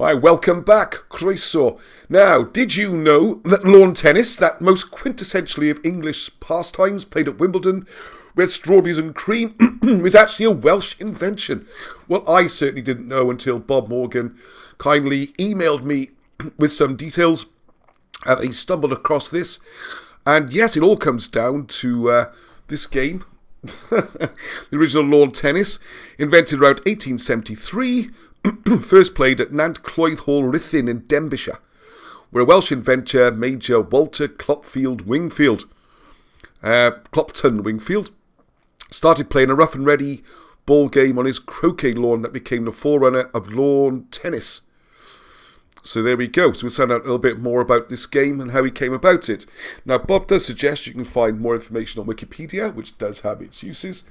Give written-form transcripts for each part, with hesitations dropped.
Hi, welcome back, Croeso. Now, did you know that lawn tennis, that most quintessentially of English pastimes played at Wimbledon with strawberries and cream, was actually a Welsh invention? Well, I certainly didn't know until Bob Morgan kindly emailed me with some details and he stumbled across this. And yes, it all comes down to this game. The original lawn tennis, invented around 1873, first played at Nant Cloydd Hall Ruthin in Denbighshire, where a Welsh inventor, Major Walter Clopton Wingfield, started playing a rough and ready ball game on his croquet lawn that became the forerunner of lawn tennis. So there we go. So we'll find out a little bit more about this game and how he came about it. Now, Bob does suggest you can find more information on Wikipedia, which does have its uses.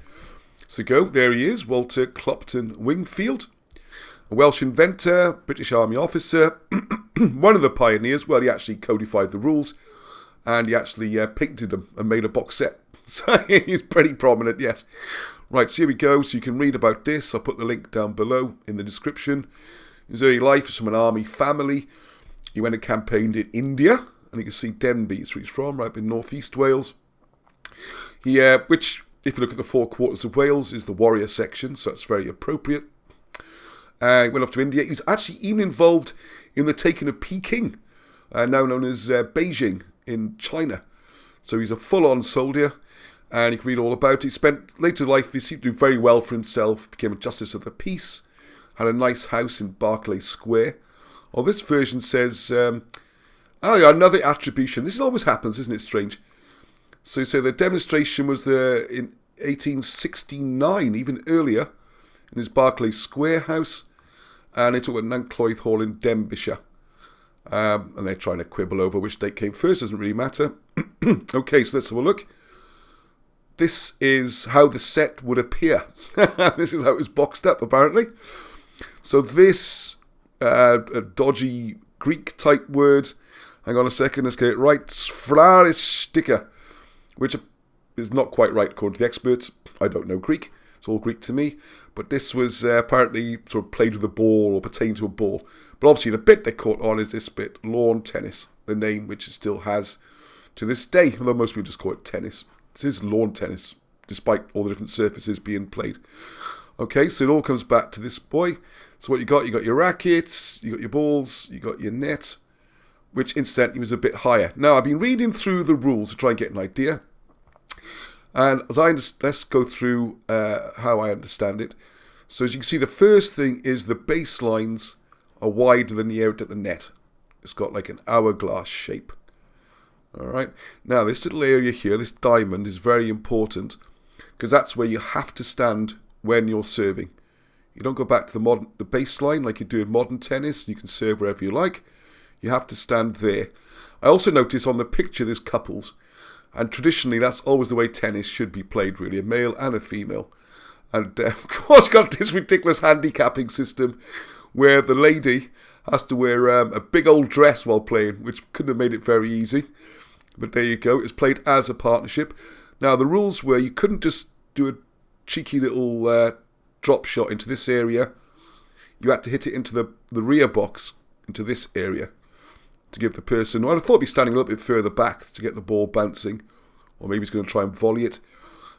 So go, there he is, Walter Clopton Wingfield, a Welsh inventor, British Army officer, one of the pioneers. Well, he actually codified the rules, and he actually painted them and made a box set. So he's pretty prominent, yes. Right, so here we go. So you can read about this. I'll put the link down below in the description. His early life is from an army family. He went and campaigned in India, and you can see Denbigh is where he's from, right in northeast Wales. He, which, if you look at the 4 quarters of Wales, is the warrior section, so that's very appropriate. He went off to India. He was actually even involved in the taking of Peking, now known as Beijing in China. So he's a full-on soldier, and you can read all about it. He spent later life, he seemed to do very well for himself, became a justice of the peace, had a nice house in Berkeley Square. Oh, this version says, another attribution. This always happens, isn't it strange? So the demonstration was in 1869, even earlier, in his Berkeley Square house. And it took at Nant Cloydd Hall in Denbighshire. And they're trying to quibble over which date came first, doesn't really matter. Okay, so let's have a look. This is how the set would appear. This is how it was boxed up, apparently. So this dodgy Greek-type word, hang on a second, let's get it right, Sfraristica, which is not quite right according to the experts. I don't know Greek, it's all Greek to me, but this was apparently sort of played with a ball or pertained to a ball. But obviously the bit they caught on is this bit, lawn tennis, the name which it still has to this day, although most people just call it tennis. This is lawn tennis, despite all the different surfaces being played. Okay, so it all comes back to this boy. So what you got your rackets, you got your balls, you got your net, which incidentally was a bit higher. Now, I've been reading through the rules to try and get an idea. And let's go through how I understand it. So as you can see, the first thing is the baselines are wider than the area at the net. It's got like an hourglass shape. Alright, now this little area here, this diamond, is very important because that's where you have to stand when you're serving. You don't go back to the baseline like you do in modern tennis. You can serve wherever you like. You have to stand there. I also notice on the picture there's couples. And traditionally that's always the way tennis should be played, really. A male and a female. And of course you've got this ridiculous handicapping system where the lady has to wear a big old dress while playing, which couldn't have made it very easy. But there you go. It's played as a partnership. Now the rules were you couldn't just do a cheeky little drop shot into this area. You had to hit it into the rear box, into this area, to give the person, well, I thought he'd be standing a little bit further back to get the ball bouncing, or maybe he's going to try and volley it.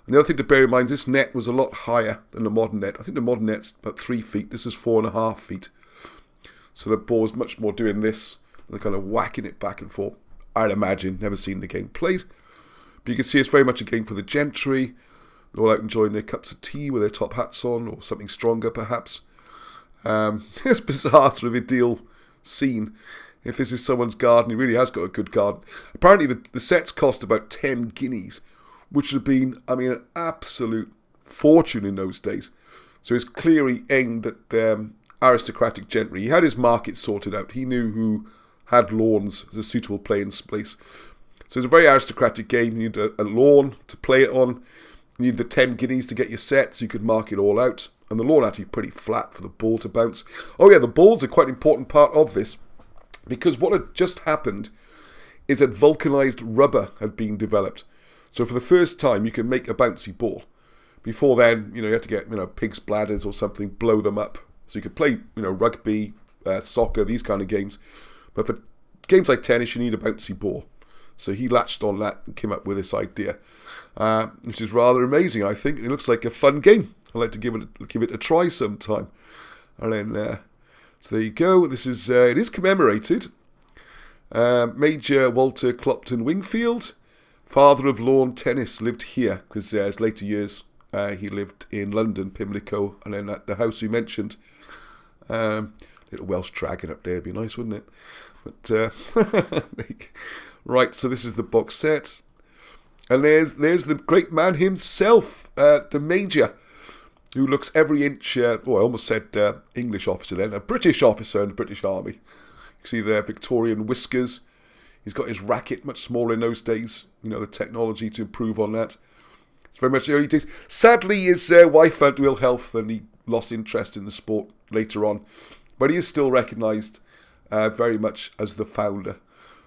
And the other thing to bear in mind, this net was a lot higher than the modern net. I think the modern net's about 3 feet. This is 4.5 feet. So the ball is much more doing this, and they're kind of whacking it back and forth. I'd imagine, never seen the game played. But you can see it's very much a game for the gentry. They're all out enjoying their cups of tea with their top hats on, or something stronger perhaps. It's bizarre sort of ideal scene. If this is someone's garden, he really has got a good garden. Apparently the sets cost about 10 guineas, which would have been, an absolute fortune in those days. So it's clearly aimed at aristocratic gentry. He had his market sorted out. He knew who had lawns as a suitable playing place. So it's a very aristocratic game. You need a lawn to play it on. You need the 10 guineas to get your set so you could mark it all out. And the lawn actually pretty flat for the ball to bounce. Oh yeah, the balls are quite an important part of this. Because what had just happened is that vulcanized rubber had been developed. So for the first time you can make a bouncy ball. Before then, you had to get, pig's bladders or something, blow them up. So you could play, rugby, soccer, these kind of games. But for games like tennis, you need a bouncy ball. So he latched on that and came up with this idea, which is rather amazing, I think. It looks like a fun game. I'd like to give it a try sometime. And then, so there you go. This is it is commemorated. Major Walter Clopton Wingfield, father of lawn tennis, lived here because his later years he lived in London, Pimlico, and then at the house we mentioned. Little Welsh dragon up there would be nice, wouldn't it? But right, so this is the box set, and there's the great man himself, the Major, who looks every inch. I almost said English officer then, a British officer in the British Army. You see there, Victorian whiskers. He's got his racket, much smaller in those days. You know, the technology to improve on that. It's very much the early days. Sadly, his wife had ill health and he lost interest in the sport later on. But he is still recognised very much as the founder.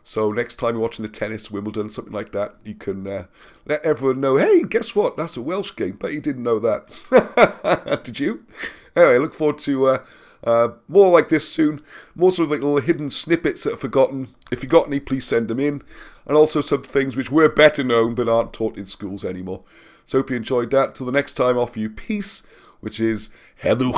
So next time you're watching the tennis, Wimbledon, something like that, you can let everyone know, hey, guess what? That's a Welsh game. Bet you didn't know that. Did you? Anyway, I look forward to more like this soon. More sort of like little hidden snippets that are forgotten. If you got any, please send them in. And also some things which were better known but aren't taught in schools anymore. So hope you enjoyed that. Till the next time, I offer you peace, which is hello.